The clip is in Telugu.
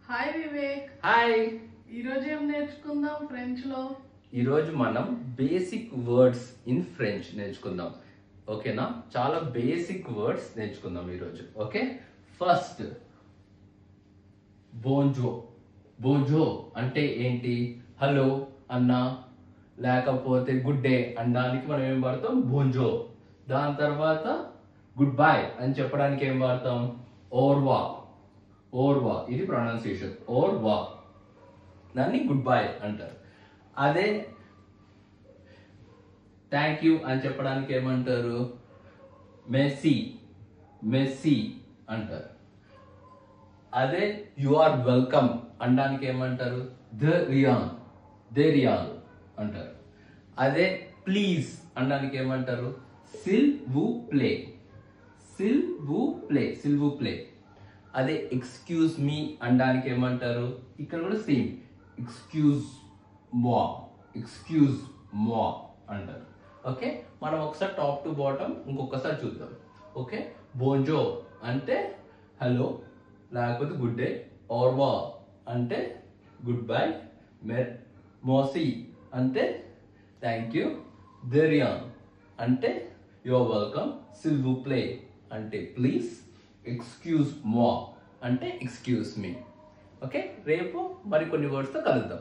హాయ్ వివేక్. హాయ్. ఈరోజు ఏం నేర్చుకుందాం ఫ్రెంచ్ లో? ఈరోజు మనం బేసిక్ వర్డ్స్ ఇన్ ఫ్రెంచ్ నేర్చుకుందాం. ఓకేనా? చాలా బేసిక్ వర్డ్స్ నేర్చుకుందాం ఈరోజు. Okay, first బోంజో. బోంజో అంటే ఏంటి? హలో అన్నా లేకపోతే గుడ్ డే అనడానికి మనం ఏం వాడతాం? బోంజో. దాని తర్వాత గుడ్ బై అని చెప్పడానికి ఏం వాడతాం? ఓర్వా. ఓర్వా ఇది ప్రొనౌన్సియేషన్. ఓర్వా దాన్ని గుడ్ బై అంటారు. అదే థ్యాంక్ యూ అని చెప్పడానికి ఏమంటారు? మెస్సీ. మెస్సీ అంటారు. అదే యు ఆర్ వెల్కమ్ అనడానికి ఏమంటారు? The rayon. దే రియాన్ అంటారు. అదే ప్లీజ్ అనడానికి ఏమంటారు? సిల్ వు ప్లే. సిల్ వు ప్లే. సిల్ వు ప్లే. అదే ఎక్స్క్యూజ్ మీ అనడానికి ఏమంటారు? ఇక్కడ కూడా సేమ్, ఎక్స్క్యూజ్ మో. ఎక్స్క్యూజ్ మో అంటారు. ఓకే, మనం ఒకసారి టాప్ టు బాటమ్ ఇంకొకసారి చూద్దాం. ఓకే, బోంజో అంటే హలో లేకపోతే గుడ్ డే. ఓర్వా అంటే గుడ్ బై. మోసీ అంటే థ్యాంక్ యూ. దెరియాన్ అంటే యువర్ వెల్కమ్. సిల్ వు ప్లే అంటే ప్లీజ్. ఎక్స్క్యూజ్ మో అంటే ఎక్స్క్యూజ్ మీ. ఓకే, రేపు మరికొన్ని వర్డ్స్తో కలుద్దాం.